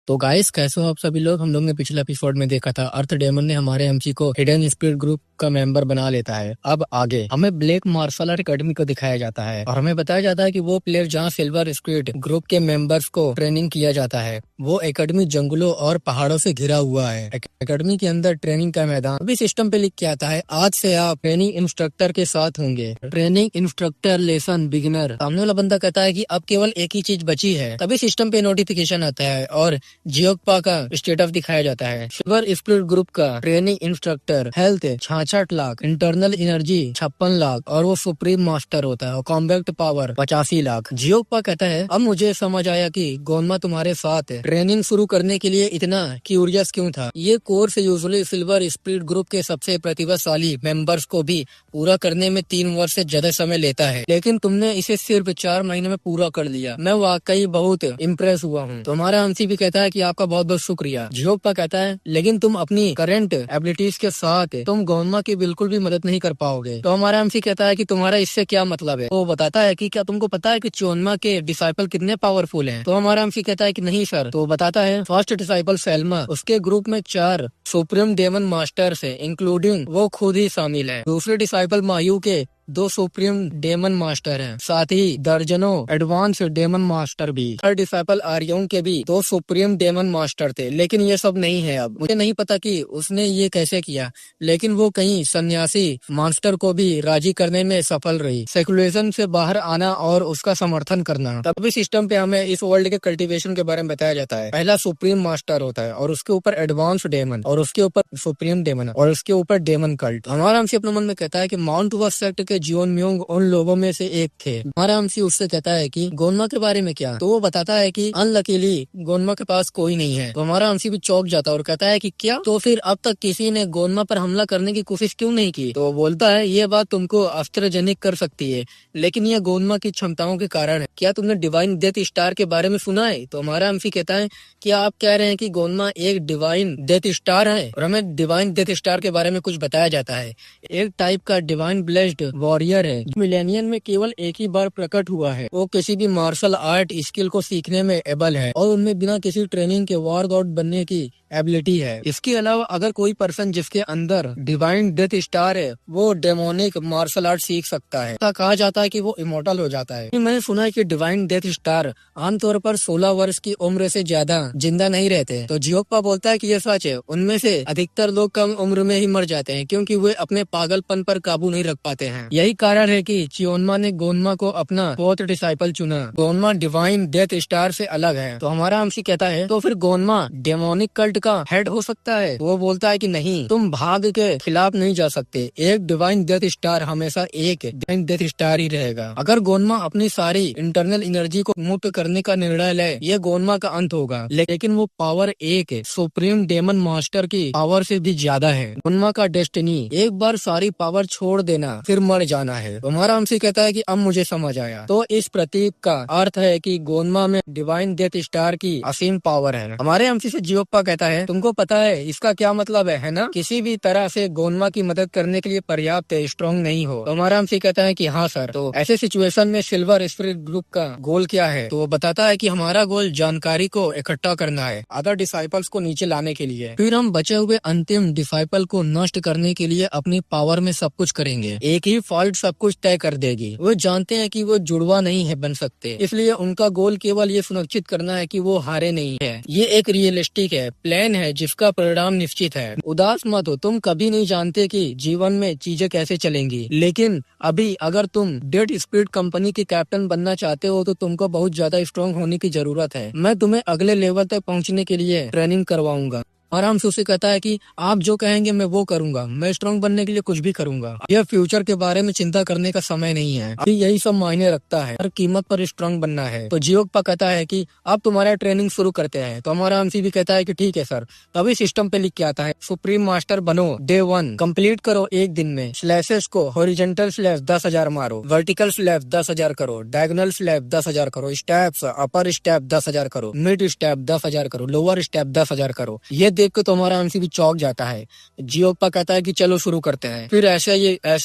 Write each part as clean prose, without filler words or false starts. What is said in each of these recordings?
तो गाइस, कैसे हो आप सभी लोग। हम लोग ने पिछले एपिसोड में देखा था अर्थ डेमन ने हमारे एमसी को हिडन स्पिरिट ग्रुप का मेंबर बना लेता है। अब आगे हमें ब्लैक मार्शल आर्ट एकेडमी को दिखाया जाता है और हमें बताया जाता है कि वो प्लेयर जहां सिल्वर स्पिरिट ग्रुप के मेंबर्स को ट्रेनिंग किया जाता है, वो एकेडमी जंगलों और पहाड़ों से घिरा हुआ है। एकेडमी के अंदर ट्रेनिंग का मैदान अभी सिस्टम पे लिख के आता है, आज से आप ट्रेनिंग इंस्ट्रक्टर के साथ होंगे। Training instructor lesson beginner. सामने वाला बंदा कहता है कि अब केवल एक ही चीज बची है। तभी सिस्टम पे नोटिफिकेशन आता है और जियोगपा का स्टेटस दिखाया जाता है। सिल्वर स्पिरिट ग्रुप का training instructor, health 66 lakh, internal energy 56 lakh और वो सुप्रीम मास्टर होता है और कॉम्बैक्ट पावर 85 लाख। जियोगपा कहता है, अब मुझे समझ आया कि गोनमा तुम्हारे साथ है। ट्रेनिंग शुरू करने के लिए इतना क्यूरियस क्यों था। ये course usually silver spirit group के सबसे प्रतिभाशाली मेंबर्स को भी पूरा करने में 3 वर्ष से ज्यादा समय लेता है, लेकिन तुमने इसे सिर्फ 4 महीने में पूरा कर लिया। मैं वाकई बहुत इम्प्रेस हुआ हूँ। तुम्हारा एमसी भी कहता है कि आपका बहुत बहुत शुक्रिया। जियोगपा कहता है, लेकिन तुम अपनी करंट एबिलिटीज के साथ तुम गोनमा की बिल्कुल भी मदद नहीं कर पाओगे। तो हमारा एमसी कहता है कि तुम्हारा इससे क्या मतलब है। वो बताता है कि क्या तुमको पता है कि चोनमा के डिसाइपल कितने पावरफुल हैं। तो हमारा एमसी कहता है कि नहीं सर। तो बताता है, फर्स्ट डिसाइपल सेल्मा, उसके ग्रुप में 4 सुप्रीम डेमन मास्टर्स है, इंक्लूडिंग वो खुद ही शामिल है। दूसरे डिसाइपल मायू के 2 सुप्रीम डेमन मास्टर हैं, साथ ही दर्जनों एडवांस डेमन मास्टर भी। थर्ड डिसाइपल आर्यन के भी 2 सुप्रीम डेमन मास्टर थे, लेकिन ये सब नहीं है। अब मुझे नहीं पता कि उसने ये कैसे किया, लेकिन वो कहीं सन्यासी मास्टर को भी राजी करने में सफल रही। सेकुलेशन से बाहर आना और उसका समर्थन करना। तभी सिस्टम पे हमें इस वर्ल्ड के कल्टीवेशन के बारे में बताया जाता है। पहला सुप्रीम मास्टर होता है और उसके ऊपर एडवांस डेमन और उसके ऊपर सुप्रीम डेमन और उसके ऊपर डेमन कल्ट। हमारा हमसे अपने मन में कहता है कि माउंट वस सेक्ट के जियोन म्योंग उन लोगों में से एक थे। हमारा हमसी उससे कहता है कि गोनमा के बारे में क्या। तो वो बताता है कि अनलकीली गोनमा के पास कोई नहीं है। तो हमारा हमसी भी चौंक जाता है और कहता है कि क्या, तो फिर अब तक किसी ने गोनमा पर हमला करने की कोशिश क्यों नहीं की। तो वो बोलता है, ये बात तुमको आश्चर्यजनक कर सकती है, लेकिन यह गोनमा की क्षमताओं के कारण है। क्या तुमने डिवाइन डेथ स्टार के बारे में सुना है। तो हमारा हमसी कहता है, क्या आप कह रहे हैं कि गोनमा एक डिवाइन डेथ स्टार है। और हमें डिवाइन डेथ स्टार के बारे में कुछ बताया जाता है। एक टाइप का डिवाइन ब्लेस्ड वॉरियर है, मिलेनियम में केवल एक ही बार प्रकट हुआ है। वो किसी भी मार्शल आर्ट स्किल को सीखने में एबल है और उनमें बिना किसी ट्रेनिंग के वॉर गॉड बनने की एबिलिटी है। इसके अलावा अगर कोई पर्सन जिसके अंदर डिवाइन डेथ स्टार है, वो डेमोनिक मार्शल आर्ट सीख सकता है। ऐसा कहा जाता है कि वो इमोर्टल हो जाता है। मैंने सुना है कि डिवाइन डेथ स्टार आमतौर पर 16 वर्ष की उम्र से ज्यादा जिंदा नहीं रहते। तो जियोगपा बोलता है कि ये सच है। उनमें से अधिकतर लोग कम उम्र में ही मर जाते हैं, क्योंकि वे अपने पागलपन पर काबू नहीं रख पाते हैं। यही कारण है कि चियोनमा ने गोनमा को अपना 4th डिसाइपल चुना। गोनमा डिवाइन डेथ स्टार से अलग है। तो हमारा हमसी कहता है, तो फिर गोनमा डेमोनिक कल्ट का हेड हो सकता है। वो बोलता है कि नहीं, तुम भाग के खिलाफ नहीं जा सकते। एक डिवाइन डेथ स्टार हमेशा एक डिवाइन डेथ स्टार ही रहेगा। अगर गोनमा अपनी सारी इंटरनल एनर्जी को मुक्त करने का निर्णय ले, ये गोनमा का अंत होगा। लेकिन वो पावर एक सुप्रीम डेमन मास्टर की पावर से भी ज्यादा है। गोनमा का डेस्टिनी एक बार सारी पावर छोड़ देना, फिर मर जाना है। हमारा हमसे कहता है कि अब मुझे समझ आया। तो इस प्रतीक का अर्थ है कि गोनमा में डिवाइन डेथ स्टार की असीम पावर है। हमारे हमसे से जियोगपा कहता है, तुमको पता है इसका क्या मतलब है ना। किसी भी तरह से गोनमा की मदद करने के लिए पर्याप्त स्ट्रॉन्ग नहीं हो। तो हमारा हमसे कहता है कि हाँ सर। तो ऐसे सिचुएशन में सिल्वर स्पिरिट ग्रुप का गोल क्या है। तो वो बताता है कि हमारा गोल जानकारी को इकट्ठा करना है, अदर डिसाइपल्स को नीचे लाने के लिए। फिर हम बचे हुए अंतिम डिसाइपल को नष्ट करने के लिए अपनी पावर में सब कुछ करेंगे। एक ही फॉल्ट सब कुछ तय कर देगी। वो जानते हैं कि वो जुड़वा नहीं है बन सकते, इसलिए उनका गोल केवल ये सुनिश्चित करना है कि वो हारे नहीं है। ये एक रियलिस्टिक है, प्लान है जिसका परिणाम निश्चित है। उदास मत हो, तुम कभी नहीं जानते कि जीवन में चीजें कैसे चलेंगी। लेकिन अभी अगर तुम डेड स्पिरिट कंपनी के कैप्टन बनना चाहते हो, तो तुमको बहुत ज्यादा स्ट्रॉन्ग होने की जरूरत है। मैं तुम्हें अगले लेवल तक पहुँचने के लिए ट्रेनिंग करवाऊंगा। आराम से उसे कहता है कि आप जो कहेंगे मैं वो करूंगा। मैं स्ट्रॉन्ग बनने के लिए कुछ भी करूंगा। यह फ्यूचर के बारे में चिंता करने का समय नहीं है, अभी यही सब मायने रखता है। हर कीमत पर स्ट्रॉन्ग बनना है। तो जियोगपा कहता है कि आप तुम्हारा ट्रेनिंग शुरू करते हैं। तो हमारा एमसी भी कहता है कि ठीक है सर। तभी सिस्टम पे लिख के आता है, सुप्रीम मास्टर बनो, डे 1 कंप्लीट करो 1 दिन में। स्लैशेस को हॉरिजॉन्टल स्लैश 10,000 मारो, वर्टिकल स्लैश 10,000 करो, डायगोनल स्लैश 10,000 करो, स्टेप्स अपर स्टेप 10,000 करो, मिड स्टेप 10,000 करो, लोअर स्टेप 10,000 करो। ये देख के तो हमारा एमसी भी चौंक जाता है। जियोप्पा कहता है कि चलो शुरू करते हैं। फिर ऐसे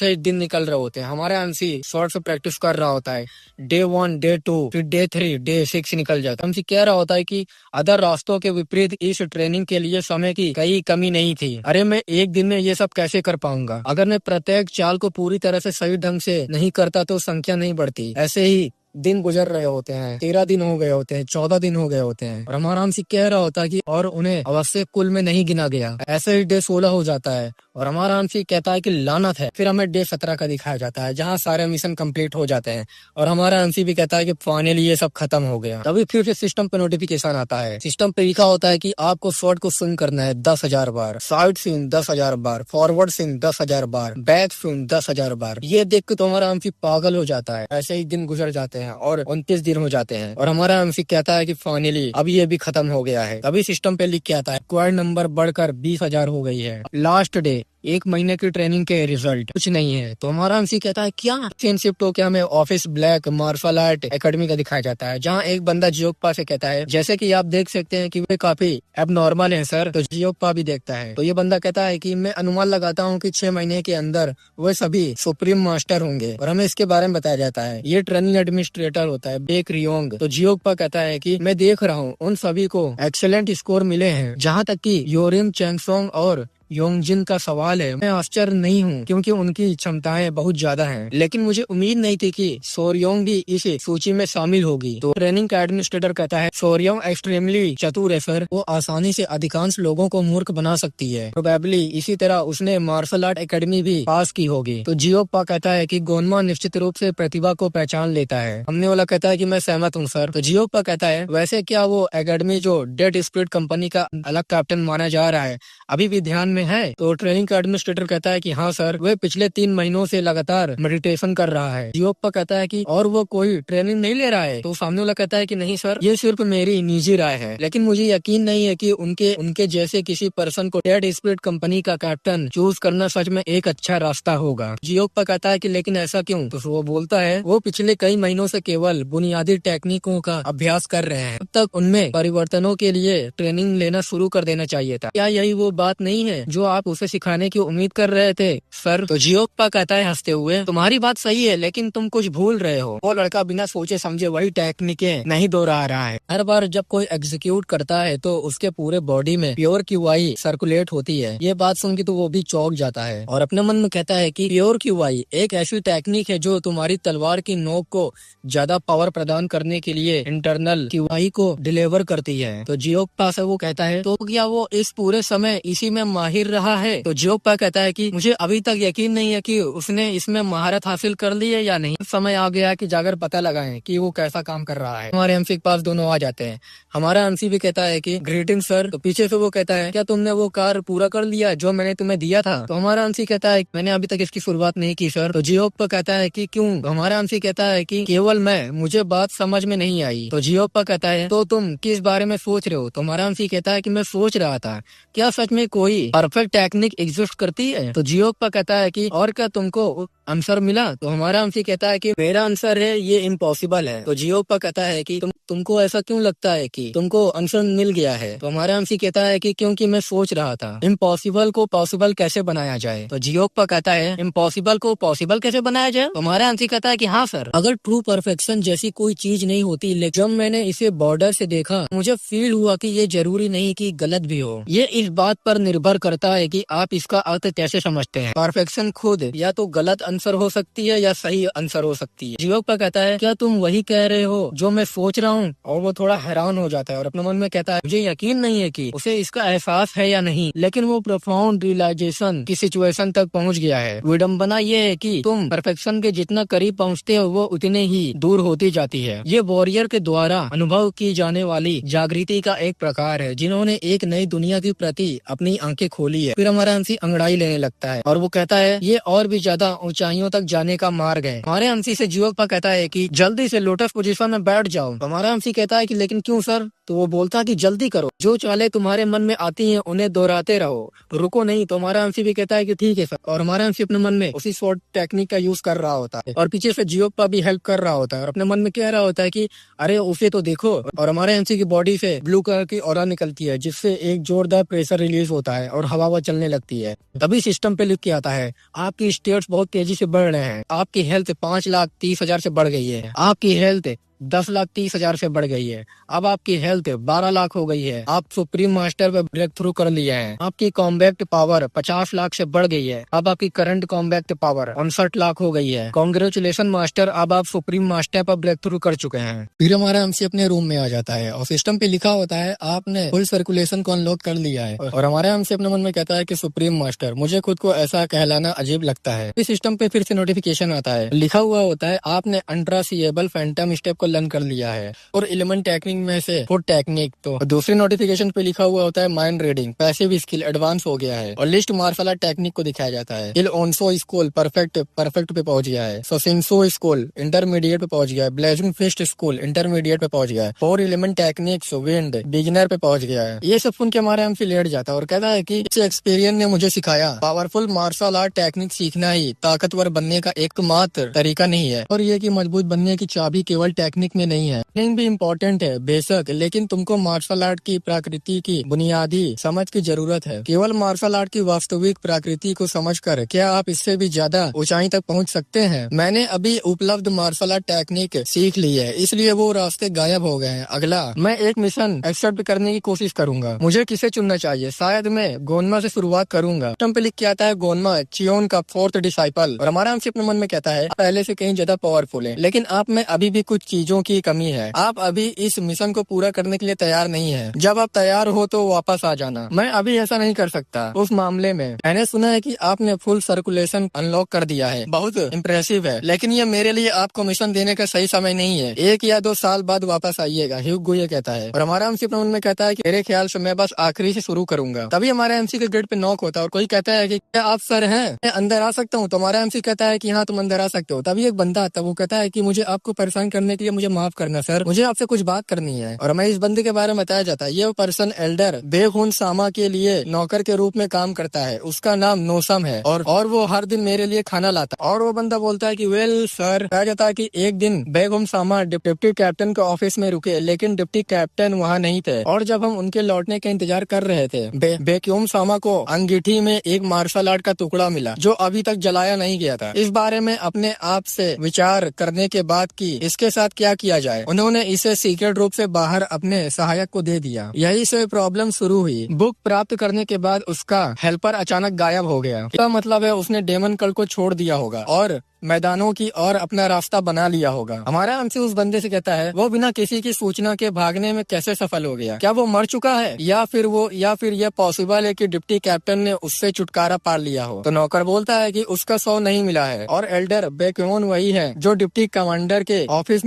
ही दिन निकल रहे होते हैं। हमारा एमसी शॉर्ट से प्रैक्टिस कर रहा होता है। डे 1, डे 2, फिर डे 3, डे 6 निकल जाता है। एमसी कह रहा होता है कि अदर रास्तों के विपरीत इस ट्रेनिंग के लिए समय की कई कमी नहीं थी। अरे मैं एक दिन में ये सब कैसे कर पाऊंगा? अगर मैं प्रत्येक चाल को पूरी तरह से सही ढंग से नहीं करता तो संख्या नहीं बढ़ती। ऐसे ही दिन गुजर रहे होते हैं। 13 दिन हो गए होते हैं, 14 दिन हो गए होते हैं और हमारा एमसी कह रहा होता है कि और उन्हें अवश्य कुल में नहीं गिना गया। ऐसे ही डे 16 हो जाता है और हमारा एमसी कहता है कि लानत है। फिर हमें डे 17 का दिखाया जाता है जहाँ सारे मिशन कंप्लीट हो जाते हैं और हमारा एमसी भी कहता है कि फाइनली ये सब खत्म हो गया। तभी फिर से सिस्टम पे नोटिफिकेशन आता है। सिस्टम पे लिखा होता है कि आपको शॉट को स्विंग करना है 10,000 बार, साइड स्विंग 10,000 बार, फॉरवर्ड स्विंग 10,000 बार, बैक स्विंग 10,000 बार। ये देख के तो हमारा एमसी पागल हो जाता है। ऐसे ही दिन गुजर जाते हैं और 29 दिन हो जाते हैं और हमारा एमसी कहता है कि फाइनली अब ये भी खत्म हो गया है। तभी सिस्टम पे लिख के आता है स्क्वाड नंबर बढ़कर 20,000 हो गई है। लास्ट डे, 1 महीने की ट्रेनिंग के रिजल्ट कुछ नहीं है। तो हमारा एमसी कहता है क्या चेन शिफ्ट हो, क्या हमें office black martial art academy का दिखाया जाता है जहाँ एक बंदा जियोप्पा से कहता है जैसे कि आप देख सकते हैं कि वे काफी एबनॉर्मल हैं सर। तो जियोप्पा भी देखता है तो ये बंदा कहता है कि मैं अनुमान लगाता हूँ कि 6 महीने के अंदर वे सभी सुप्रीम मास्टर होंगे और हमें इसके बारे में बताया जाता है। ये ट्रेनिंग एडमिनिस्ट्रेटर होता है बेक रियोंग। तो जियोप्पा कहता है कि मैं देख रहा हूँ उन सभी को एक्सेलेंट स्कोर मिले हैं। जहाँ तक कि योरिम चैंगसोंग और योंगजिन का सवाल है, मैं आश्चर्य नहीं हूँ क्योंकि उनकी क्षमताएं बहुत ज्यादा हैं। लेकिन मुझे उम्मीद नहीं थी कि सोरयोंग भी इस सूची में शामिल होगी। तो ट्रेनिंग का एडमिनिस्ट्रेटर कहता है सोरयोंग एक्सट्रीमली चतुर है सर, वो आसानी से अधिकांश लोगों को मूर्ख बना सकती है। प्रोबेबली इसी तरह उसने मार्शल आर्ट एकेडमी भी पास की होगी। तो जियोप्पा कहता है कि गोनमा निश्चित रूप से प्रतिभा को पहचान लेता है। हमने वाला कहता है कि मैं सहमत हूँ सर। तो जियोप्पा कहता है वैसे क्या वो एकेडमी जो डेड स्पिरिट कंपनी का अलग कैप्टन माना जा रहा है अभी भी ध्यान में है? तो ट्रेनिंग का एडमिनिस्ट्रेटर कहता है कि हाँ सर, वे पिछले 3 महीनों से लगातार मेडिटेशन कर रहा है। जियोप्पा कहता है कि और वो कोई ट्रेनिंग नहीं ले रहा है? तो सामने वाला कहता है कि नहीं सर, ये सिर्फ मेरी निजी राय है, लेकिन मुझे यकीन नहीं है कि उनके जैसे किसी पर्सन को डेड स्पिरिट कंपनी का कैप्टन चूज करना सच में एक अच्छा रास्ता होगा। जियोप्पा कहता है कि लेकिन ऐसा क्यों? तो वो बोलता है वो पिछले कई महीनों से केवल बुनियादी टेक्निकों का अभ्यास कर रहे हैं, अब तक उनमें परिवर्तनों के लिए ट्रेनिंग लेना शुरू कर देना चाहिए था। क्या यही वो बात नहीं है जो आप उसे सिखाने की उम्मीद कर रहे थे सर? तो जियोप्पा कहता है हंसते हुए तुम्हारी बात सही है लेकिन तुम कुछ भूल रहे हो। वो लड़का बिना सोचे समझे वही टेक्निकें नहीं दोहरा रहा है। हर बार जब कोई एग्जीक्यूट करता है तो उसके पूरे बॉडी में प्योर क्यूआई सर्कुलेट होती है। ये बात सुन के तो वो भी चौंक जाता है और अपने मन में कहता है कि प्योर क्यूआई एक ऐसी टेक्निक है जो तुम्हारी तलवार की नोक को ज्यादा पावर प्रदान करने के लिए इंटरनल क्यूआई को डिलीवर करती है। तो जियोप्पा से वो कहता है तो क्या वो इस पूरे समय इसी में माहिर रहा है? तो जियोप्पा कहता है कि मुझे अभी तक यकीन नहीं है कि उसने इसमें महारत हासिल कर ली है या नहीं। समय आ गया कि जाकर पता लगाएं कि वो कैसा काम कर रहा है। हमारे एमसी के पास दोनों आ जाते हैं। हमारा एमसी भी कहता है कि ग्रीटिंग सर। तो पीछे से वो कहता है क्या तुमने वो कार्य पूरा कर लिया जो मैंने तुम्हें दिया था? तो हमारा एमसी कहता है मैंने अभी तक इसकी शुरुआत नहीं की सर। तो जियोप्पा कहता है कि क्यों? तो हमारा एमसी कहता है कि केवल मुझे बात समझ में नहीं आई। तो जियोप्पा कहता है तो तुम किस बारे में सोच रहे हो? तो हमारा एमसी कहता है कि मैं सोच रहा था क्या सच में कोई परफेक्ट टेक्निक एग्जिस्ट करती है? तो जियोप्पा कहता है कि और क्या तुमको आंसर मिला? तो हमारा एमसी कहता है कि मेरा आंसर है ये इम्पॉसिबल है। तो जियोप्पा कहता है कि तुमको ऐसा क्यों लगता है कि तुमको आंसर मिल गया है? तो हमारा एमसी कहता है कि क्योंकि मैं सोच रहा था इम्पॉसिबल को पॉसिबल कैसे बनाया जाए। तो जियोप्पा कहता है इम्पॉसिबल को पॉसिबल कैसे बनाया जाए? तो हमारा एमसी कहता है कि हाँ सर, अगर ट्रू परफेक्शन जैसी कोई चीज नहीं होती, लेकिन जब मैंने इसे बॉर्डर से देखा मुझे फील हुआ कि ये जरूरी नहीं कि गलत भी हो। ये इस बात पर निर्भर करता है कि आप इसका अर्थ कैसे समझते हैं। परफेक्शन खुद या तो गलत आंसर हो सकती है या सही आंसर हो सकती है। जियोप्पा कहता है क्या तुम वही कह रहे हो जो मैं सोच रहा हूँ? और वो थोड़ा हैरान हो जाता है और अपने मन में कहता है मुझे यकीन नहीं है कि उसे इसका एहसास है या नहीं, लेकिन वो प्रोफाउंड रियलाइजेशन की सिचुएशन तक पहुँच गया है। विडम्बना ये है कि तुम परफेक्शन के जितना करीब पहुँचते हो वो उतने ही दूर होती जाती है। ये वॉरियर के द्वारा अनुभव की जाने वाली जागृति का एक प्रकार है जिन्होंने एक नई दुनिया के प्रति अपनी आंखें खोली है। फिर हमारा एमसी अंगड़ाई लेने लगता है और वो कहता है ये और भी ज्यादा ऊंचाइयों तक जाने का मार्ग है। हमारे एमसी से जियोप्पा कहता है कि जल्दी से लोटस पोजीशन में बैठ जाओ। हमारा एमसी कहता है कि लेकिन क्यों सर? तो वो बोलता है कि जल्दी करो, जो चाले तुम्हारे मन में आती हैं उन्हें दोहराते रहो, रुको नहीं। तो हमारा एमसी भी कहता है कि ठीक है सर, और हमारा एमसी अपने मन में उसी स्वॉट टेक्निक का यूज कर रहा होता है और पीछे से जियोप्पा भी हेल्प कर रहा होता है और अपने मन में कह रहा होता है कि अरे उसे तो देखो। और हमारे एमसी की बॉडी से ब्लू कलर की ऑरा निकलती है जिससे एक जोरदार प्रेशर रिलीज होता है और हवा चलने लगती है। तभी सिस्टम पे लिख के आता है आपकी स्टेट्स बहुत तेजी से बढ़ रहे हैं, आपकी हेल्थ 5,30,000 से बढ़ गई है, आपकी हेल्थ 10,30,000 से बढ़ गई है, अब आपकी हेल्थ 12 लाख हो गई है, आप सुप्रीम मास्टर पे ब्रेक थ्रू कर लिए हैं, आपकी कॉम्बैक्ट पावर 50 लाख से बढ़ गई है, अब आपकी करंट कॉम्बैक्ट पावर 59 लाख हो गई है। कॉन्ग्रेचुलेशन मास्टर, अब आप सुप्रीम मास्टर पर ब्रेक थ्रू कर चुके हैं। फिर हमारा एमसी अपने रूम में आ जाता है और सिस्टम पे लिखा होता है आपने फुल सर्कुलेशन को अनलॉक कर लिया है। और हमारा एमसी अपने मन में कहता है कि सुप्रीम मास्टर, मुझे खुद को ऐसा कहलाना अजीब लगता है। इस सिस्टम पे फिर से नोटिफिकेशन आता है, लिखा हुआ होता है आपने अनट्रासीएबल फैंटम स्टेप को लर्न कर लिया है और एलिमेंट टेक्निक में से फुट टेक्निक। तो दूसरी नोटिफिकेशन पे लिखा हुआ होता है mind reading passive skill advance हो गया है और लिस्ट मार्शल आर्ट टेक्निक को दिखाया जाता है। इल ओनसो स्कूल परफेक्ट पे पहुंच गया है, सोसिंसो स्कूल इंटरमीडिएट पे पहुंच गया है, ब्लेजिंग फिस्ट स्कूल इंटरमीडिएट पे पहुंच गया है, 4 एलिमेंट टेक्निक्स विंड बिगिनर पे पहुंच गया है। ये सब सुन के हमारा एमसी लेट जाता है और कहता है कि इस एक्सपीरियंस ने मुझे सिखाया पावरफुल मार्शल आर्ट टेक्निक सीखना ही ताकतवर बनने का एकमात्र तरीका नहीं है और ये कि मजबूत बनने की चाबी केवल टेक्निक में नहीं है। टेक्निक भी इम्पोर्टेंट है बेशक, लेकिन तुमको मार्शल आर्ट की प्रकृति की बुनियादी समझ की जरूरत है। केवल मार्शल आर्ट की वास्तविक प्रकृति को समझकर क्या आप इससे भी ज्यादा ऊंचाई तक पहुंच सकते हैं। मैंने अभी उपलब्ध मार्शल आर्ट टेक्निक सीख ली है, इसलिए वो रास्ते गायब हो गए हैं। अगला मैं एक मिशन एक्सेप्ट करने की कोशिश करूंगा, मुझे किसे चुनना चाहिए। शायद मैं गोनमा से शुरुआत करूंगा। सिस्टम पे लिख के आता है गोनमा चियोन का 4th डिसाइपल और हमारा हमसे अपने मन में कहता है पहले से कहीं ज्यादा पावरफुल है, लेकिन आप में अभी भी कुछ चीजों की कमी है। आप अभी इस मिशन को पूरा करने के लिए तैयार नहीं है। जब आप तैयार हो तो वापस आ जाना। मैं अभी ऐसा नहीं कर सकता। उस मामले में मैंने सुना है कि आपने फुल सर्कुलेशन अनलॉक कर दिया है, बहुत इम्प्रेसिव है, लेकिन ये मेरे लिए आपको मिशन देने का सही समय नहीं है। 1 या 2 साल बाद वापस आइएगा, ह्यूगो ये कहता है। और हमारा एमसी अपने मन में कहता है कि मेरे ख्याल से मैं बस आखिरी से शुरू करूंगा। तभी हमारे एमसी के गेट पे नॉक होता है और कोई कहता है कि क्या आप सर हैं, मैं अंदर आ सकता हूँ। तो हमारा एमसी कहता है कि हाँ तुम अंदर आ सकते हो। तभी एक बंदा आता है, वो कहता है कि मुझे आपको परेशान करने के लिए मुझे माफ करना सर, मुझे आपसे कुछ बात करनी है। और हमें इस बंदे के बारे में बताया जाता है ये पर्सन एल्डर बेखून सामा के लिए नौकर के रूप में काम करता है, उसका नाम नोसम है और वो हर दिन मेरे लिए खाना लाता है। और वो बंदा बोलता है कि वेल सर, कहा जाता है कि एक दिन बेगम सामा डिप्टी कैप्टन के ऑफिस में रुके, लेकिन डिप्टी कैप्टन वहाँ नहीं थे और जब हम उनके लौटने का इंतजार कर रहे थे बेक्यूम सामा को अंगीठी में एक मार्शल आर्ट का टुकड़ा मिला जो अभी तक जलाया नहीं गया था। इस बारे में अपने आप से विचार करने के बाद कि इसके साथ क्या किया जाए, उन्होंने इसे सीक्रेट रूप से बाहर अपने सहायक को दे दिया। यही से प्रॉब्लम शुरू हुई। बुक प्राप्त करने के बाद उसका हेल्पर अचानक गायब हो गया। इसका मतलब है उसने डेमन कल को छोड़ दिया होगा और मैदानों की और अपना रास्ता बना लिया होगा। हमारा हमसे उस बंदे से कहता है वो बिना किसी की सूचना के भागने में कैसे सफल हो गया, क्या वो मर चुका है या फिर यह पॉसिबल है कि डिप्टी कैप्टन ने उससे छुटकारा पा लिया हो। तो नौकर बोलता है कि उसका शव नहीं मिला है और एल्डर बेक्योन वही है जो डिप्टी कमांडर के ऑफिस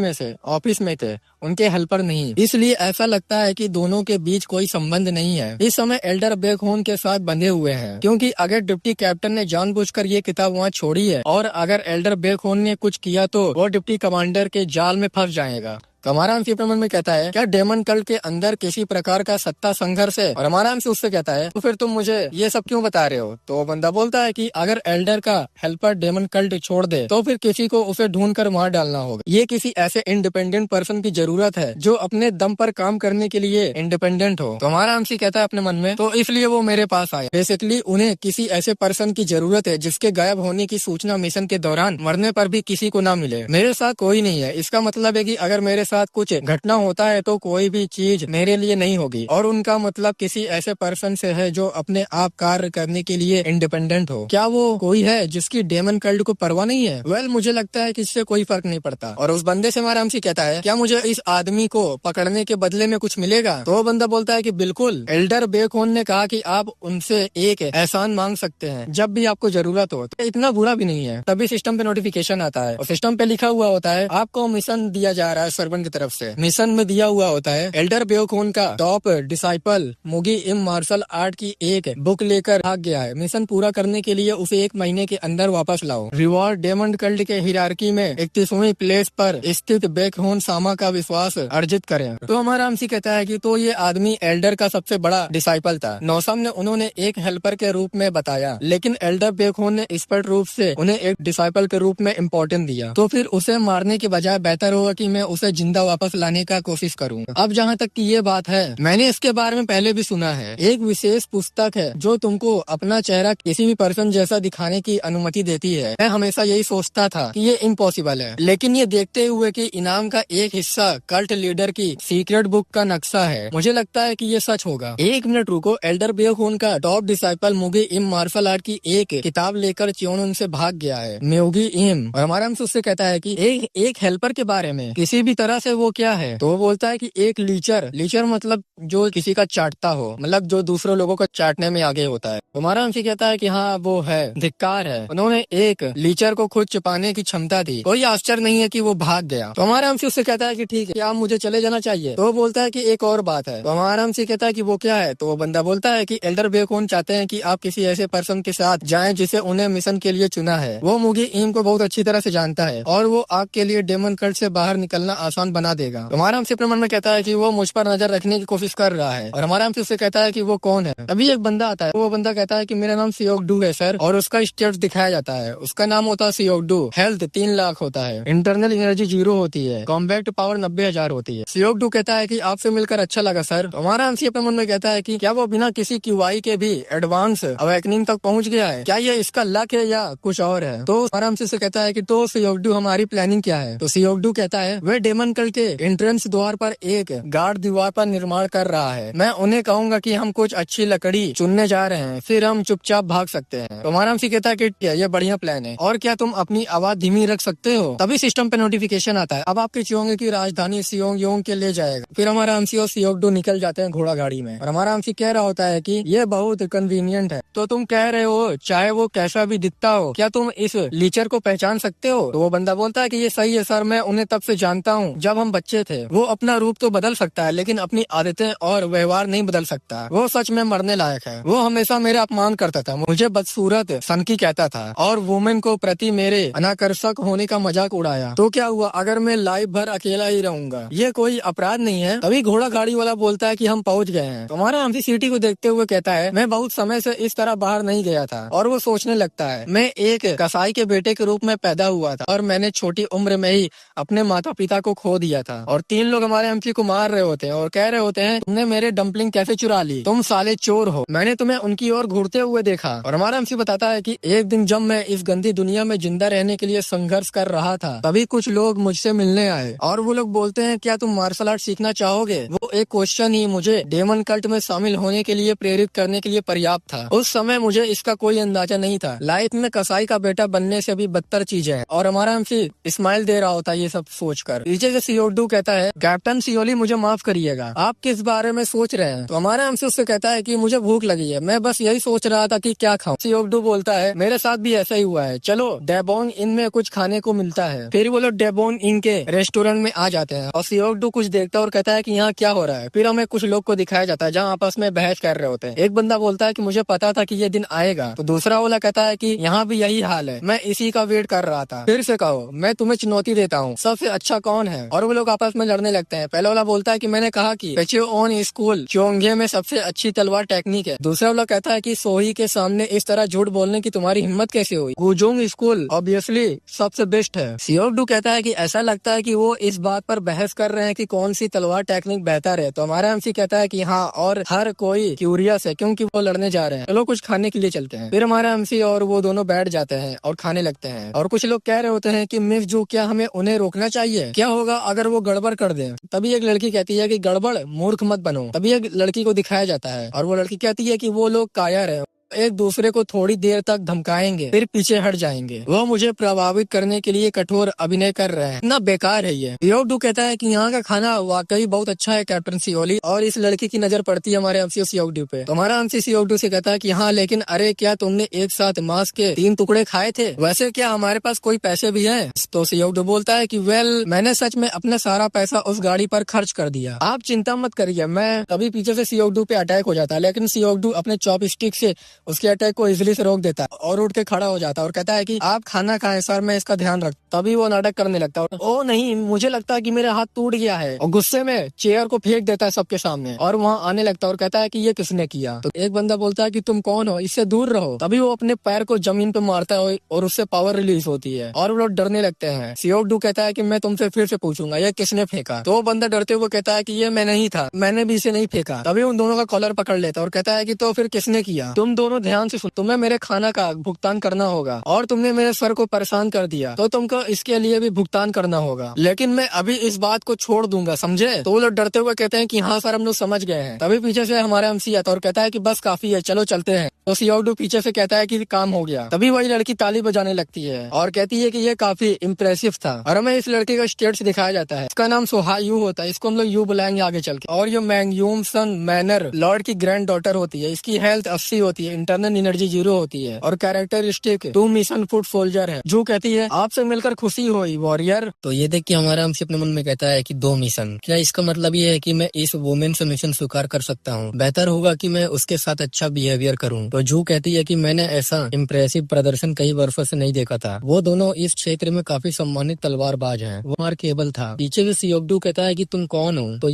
में थे, उनके हेल्पर नहीं। इसलिए ऐसा लगता है कि दोनों के बीच कोई संबंध नहीं है। इस समय एल्डर बेकहोन के साथ बंधे हुए हैं, क्योंकि अगर डिप्टी कैप्टन ने जानबूझकर ये किताब वहाँ छोड़ी है और अगर एल्डर बेकहोन ने कुछ किया तो वो डिप्टी कमांडर के जाल में फंस जाएगा। तो हमारा एमसी अपने मन में कहता है क्या डेमन कल्ट के अंदर किसी प्रकार का सत्ता संघर्ष है। और हमारा एमसी उससे कहता है तो फिर तुम मुझे ये सब क्यों बता रहे हो। तो वो बंदा बोलता है कि अगर एल्डर का हेल्पर डेमन कल्ट छोड़ दे तो फिर किसी को उसे ढूंढ कर मार डालना होगा। ये किसी ऐसे इंडिपेंडेंट पर्सन की जरूरत है जो अपने दम पर काम करने के लिए इंडिपेंडेंट हो। तो हमारा एमसी कहता है अपने मन में तो इसलिए वो मेरे पास आया। बेसिकली उन्हें किसी ऐसे पर्सन की जरूरत है जिसके गायब होने की सूचना मिशन के दौरान मरने पर भी किसी को ना मिले। मेरे साथ कोई नहीं है, इसका मतलब है कि अगर मेरे साथ कुछ घटना होता है तो कोई भी चीज मेरे लिए नहीं होगी। और उनका मतलब किसी ऐसे पर्सन से है जो अपने आप कार्य करने के लिए इंडिपेंडेंट हो। क्या वो कोई है जिसकी डेमन कल्ट को परवाह नहीं है। वेल मुझे लगता है कि इससे कोई फर्क नहीं पड़ता। और उस बंदे से हमारा हमसी कहता है क्या मुझे इस आदमी को पकड़ने के बदले में कुछ मिलेगा। तो वो बंदा बोलता है कि बिल्कुल, एल्डर बेकहोन ने कहा कि आप उनसे एक एहसान मांग सकते हैं जब भी आपको जरूरत हो। तो इतना बुरा भी नहीं है। तभी सिस्टम पे नोटिफिकेशन आता है और सिस्टम पे लिखा हुआ होता है आपको मिशन दिया जा रहा है सर्वेंट की तरफ से मिशन में दिया हुआ होता है। एल्डर बेओकून का टॉप डिसाइपल मुगी इम मार्शल आर्ट की एक बुक लेकर भाग गया है। मिशन पूरा करने के लिए उसे 1 महीने के अंदर वापस लाओ। रिवॉर्ड डेमन कल्ट के हिरार्की में 31वीं प्लेस पर स्थित बेकहोन सामा का विश्वास अर्जित करें। तो हमारा हमसी कहता है कि तो ये आदमी एल्डर का सबसे बड़ा डिसाइपल था। नौसम ने उन्होंने एक हेल्पर के रूप में बताया, लेकिन एल्डर बेकहोन ने स्पष्ट रूप से उन्हें एक डिसाइपल के रूप में इम्पोर्टेंस दिया। तो फिर उसे मारने के बजाय बेहतर होगा कि मैं उसे जिंदा वापस लाने का कोशिश करूंगा। अब जहाँ तक कि ये बात है, मैंने इसके बारे में पहले भी सुना है। एक विशेष पुस्तक है जो तुमको अपना चेहरा किसी भी पर्सन जैसा दिखाने की अनुमति देती है। मैं हमेशा यही सोचता था कि ये इम्पॉसिबल है, लेकिन ये देखते हुए कि इनाम का एक हिस्सा कल्ट लीडर की सीक्रेट बुक का नक्शा है, मुझे लगता है कि ये सच होगा। 1 मिनट रुको। एल्डर बेओकून का टॉप डिसाइपल मुगी इम मार्शल आर्ट की एक किताब लेकर च्योन उनसे भाग गया है। म्योगी इम और हमारा हमसे उससे कहता है कि एक हेल्पर के बारे में किसी भी तरह से वो क्या है, तो वो बोलता है कि एक लीचर मतलब जो किसी का चाटता हो, मतलब जो दूसरे लोगों को चाटने में आगे होता है। हमारा हमसे कहता है कि हाँ वो है, धिक्कार है, उन्होंने एक लीचर को खुद छिपाने की क्षमता थी। कोई आश्चर्य नहीं है कि वो भाग गया। तो हमारा हमसे उससे कहता है कि ठीक है, क्या मुझे चले जाना चाहिए? तो वो बोलता है कि एक और बात है। तो हमारा हमसे कहता है कि वो क्या है? तो वो बंदा बोलता है कि एल्डर बेओकून चाहते हैं कि आप किसी ऐसे पर्सन के साथ जाएं जिसे उन्हें मिशन के लिए चुना है। वो मुगी इम को बहुत अच्छी तरह से जानता है और वो आपके लिए डेमन कल्ट से बाहर निकलना आसान बना देगा। तो हमारा हमसे अपने मन में कहता है कि वो मुझ पर नजर रखने की कोशिश कर रहा है। और हमारा हमसे उससे कहता है कि वो कौन है। अभी एक बंदा आता है, वो बंदा कहता है कि मेरा नाम सियोगडू है सर, और उसका स्टेटस दिखाया जाता है। उसका नाम होता है सियोगडू। हेल्थ 3 लाख होता है, इंटरनल एनर्जी 0 होती है, कॉम्बैट पावर 90,000 होती है। सियोगडू कहता है कि आपसे मिलकर अच्छा लगा सर। तो हमारा हमसे अपने मन में कहता है कि क्या वो बिना किसी क्यूआई के भी एडवांस अवेकनिंग तक पहुंच गया है? क्या ये इसका लक है या कुछ और है? तो हमारा हमसे कहता है कि तो सियोगडू हमारी प्लानिंग क्या है? तो सियोगडू कहता है वे डेमन कल्ट के एंट्रेंस द्वार पर एक गार्ड दीवार पर निर्माण कर रहा है। मैं उन्हें कहूंगा कि हम कुछ अच्छी लकड़ी चुनने जा रहे हैं, फिर हम चुपचाप भाग सकते हैं। तो हमारा हमसे कहता है कि ये बढ़िया प्लान है, और क्या तुम अपनी आवाज धीमी रख सकते हो? तभी सिस्टम पे नोटिफिकेशन आता है, अब आपके चियोंगे की राजधानी सियोंग के ले जाएगा। फिर हमारा हमसी और सियोगडू निकल जाते हैं घोड़ा गाड़ी में, और हमारा हमसी कह रहा होता है कि ये बहुत कन्वीनियंट है। तो तुम कह रहे हो चाहे वो कैसा भी दिखता हो, क्या तुम इस लीचर को पहचान सकते हो? तो वो बंदा बोलता है कि ये सही है सर, मैं उन्हें तब से जानता हूँ जब हम बच्चे थे। वो अपना रूप तो बदल सकता है, लेकिन अपनी आदतें और व्यवहार नहीं बदल सकता। वो सच में मरने लायक है। वो हमेशा मेरा अपमान करता था, मुझे बदसूरत सनकी कहता था, और वुमेन को प्रति मेरे अनाकर्षक होने का मजाक उड़ाया। तो क्या हुआ अगर मैं लाइफ भर अकेला ही रहूंगा? ये कोई अपराध नहीं है। तभी घोड़ा गाड़ी वाला बोलता है कि हम पहुंच गए हैं। तो हमारा हमसी सिटी को देखते हुए कहता है मैं बहुत समय से इस तरह बाहर नहीं गया था। और वो सोचने लगता है मैं एक कसाई के बेटे के रूप में पैदा हुआ था, और मैंने छोटी उम्र में ही अपने माता पिता को खो दिया था। और 3 लोग हमारे हमसी को मार रहे होते हैं और कह रहे होते हैं तुमने मेरे डम्पलिंग कैसे चुरा ली? तुम साले चोर हो, मैंने तुम्हें उनकी ओर घूरते हुए देखा। और हमारा हमसी बताता है कि एक दिन जब मैं इस गंदी दुनिया में जिंदा रहने के लिए संघर्ष कर रहा था, तभी कुछ लोग मुझसे मिलने आए, और वो लोग बोलते हैं क्या तुम मार्शल आर्ट सीखना चाहोगे? वो एक क्वेश्चन ही मुझे डेमन कल्ट में शामिल होने के लिए प्रेरित करने के लिए पर्याप्त था। उस समय मुझे इसका कोई अंदाजा नहीं था। लाइफ में कसाई का बेटा बनने से भी बदतर चीजें हैं। और हमारा हमसी स्माइल दे रहा होता है ये सब सोचकर। पीछे से सियोगडू कहता है कैप्टन सियोली मुझे माफ करिएगा, आप किस बारे में सोच रहे हैं? तो हमारा हमसे उससे कहता है कि मुझे भूख लगी है, मैं बस यही सोच रहा था कि क्या खाऊं। सियोगडू बोलता है मेरे साथ भी ऐसा ही हुआ है, चलो डेबोन इन में कुछ खाने को मिलता है। फिर वो लोग डेबोन इन के रेस्टोरेंट में आ जाते हैं, और सियोगडू कुछ देखता है और कहता है कि यहाँ क्या हो रहा है। फिर हमें कुछ लोग को दिखाया जाता है जहाँ आपस में बहस कर रहे होते हैं। एक बंदा बोलता है कि मुझे पता था कि ये दिन आएगा। तो दूसरा वाला कहता है कि यहाँ भी यही हाल है, मैं इसी का वेट कर रहा था। फिर से कहो, मैं तुम्हें चुनौती देता हूँ, सबसे अच्छा कौन है? और वो लोग आपस में लड़ने लगते हैं। पहला वाला बोलता है कि मैंने कहा कि पेचेओन स्कूल च्योंगे में सबसे अच्छी तलवार टेक्निक है। दूसरा वाला कहता है कि सोही के सामने इस तरह झूठ बोलने की तुम्हारी हिम्मत कैसे हुई? गुजोंग स्कूल ऑब्वियसली सबसे बेस्ट है। सियोगडू कहता है कि ऐसा लगता है कि वो इस बात पर बहस कर रहे हैं कि कौन सी तलवार टेक्निक बेहतर है। तो हमारा हमसी कहता है कि हाँ, और हर कोई क्यूरियस है क्योंकि वो लड़ने जा रहे हैं, चलो कुछ खाने के लिए चलते हैं। फिर हमारा हमसी और वो दोनों बैठ जाते हैं और खाने लगते हैं। और कुछ लोग कह रहे होते हैं कि मिस जो क्या हमें उन्हें रोकना चाहिए? क्या होगा अगर वो गड़बड़ कर दें? तभी एक लड़की कहती है कि गड़बड़ मूर्ख मत बनो। तभी एक लड़की को दिखाया जाता है और वो लड़की कहती है कि वो लोग कायर है, एक दूसरे को थोड़ी देर तक धमकाएंगे फिर पीछे हट जाएंगे। वो मुझे प्रभावित करने के लिए कठोर अभिनय कर रहे हैं। इतना बेकार है ये। सियोडू कहता है कि यहाँ का खाना वाकई बहुत अच्छा है कैप्टन सियोली, और इस लड़की की नजर पड़ती है हमारे एमसी सियोडू पे। तुम्हारा एमसी सियोडू से कहता है कि हाँ, लेकिन अरे क्या तुमने एक साथ मांस के 3 टुकड़े खाए थे? वैसे क्या हमारे पास कोई पैसे भी हैं? तो सियोडू बोलता है कि वेल, मैंने सच में अपना सारा पैसा उस गाड़ी पर खर्च कर दिया, आप चिंता मत करिए। मैं तभी पीछे से सियोडू पे अटैक हो जाता है, लेकिन सियोडू अपने चॉपस्टिक से उसके अटैक को इजिली से रोक देता है और उठ के खड़ा हो जाता है और कहता है कि आप खाना खाएं सर, मैं इसका ध्यान रख। तभी वो नाटक करने लगता है, ओ नहीं, मुझे लगता है कि मेरा हाथ टूट गया है, और गुस्से में चेयर को फेंक देता है सबके सामने और वहाँ आने लगता है और कहता है कि ये किसने किया? तो एक बंदा बोलता है कि तुम कौन हो, इससे दूर रहो। तभी वो अपने पैर को जमीन पे मारता है और उससे पावर रिलीज होती है और वो लोग डरने लगते हैं। सियोडू कहता है कि मैं तुमसे फिर से पूछूंगा, ये किसने फेंका? तो वो बंदा डरते हुए कहता है कि ये मैं नहीं था, मैंने भी इसे नहीं फेंका। तभी उन दोनों का कॉलर पकड़ लेता है और कहता है कि तो फिर किसने किया? तुम दोनों ध्यान से सुन, तुम्हें मेरे खाना का भुगतान करना होगा और तुमने मेरे सर को परेशान कर दिया तो तुमको इसके लिए भी भुगतान करना होगा, लेकिन मैं अभी इस बात को छोड़ दूंगा, समझे? तो वो लोग डरते हुए कहते हैं कि हाँ सर, हम लोग समझ गए हैं। तभी पीछे से हमारा एमसी आता है और कहता है कि बस काफी है, चलो चलते हैं। तो सियोडू पीछे से कहता है कि काम हो गया। तभी वही लड़की ताली बजाने लगती है और कहती है कि ये काफी इम्प्रेसिव था, और हमें इस लड़की का स्टेटस दिखाया जाता है। इसका नाम सोहायू होता है, इसको हम लोग यू बुलाएंगे आगे चल के। और ये मैंगयूम सन मैनर लॉर्ड की ग्रैंड डॉटर होती है। इसकी हेल्थ 80 होती है, इंटरनल एनर्जी 0 होती है और कैरेक्टरिस्टिक 2 मिशन फुट सोल्जर है। जो कहती है आपसे मिलकर खुशी हुई वॉरियर। तो ये देख के हमारा हमसे अपने मन में कहता है कि 2 मिशन, क्या इसका मतलब ये है कि मैं इस वुमेन से मिशन स्वीकार कर सकता हूँ? बेहतर होगा कि मैं उसके साथ अच्छा बिहेवियर करूँ। तो जू कहती है कि मैंने ऐसा इम्प्रेसिव प्रदर्शन कई वर्षों से नहीं देखा था। वो दोनों इस क्षेत्र में काफी सम्मानित तलवारबाज हैं। वो मार्केबल था। पीछे से सियोडू कहता है कि तुम कौन हो? तो ये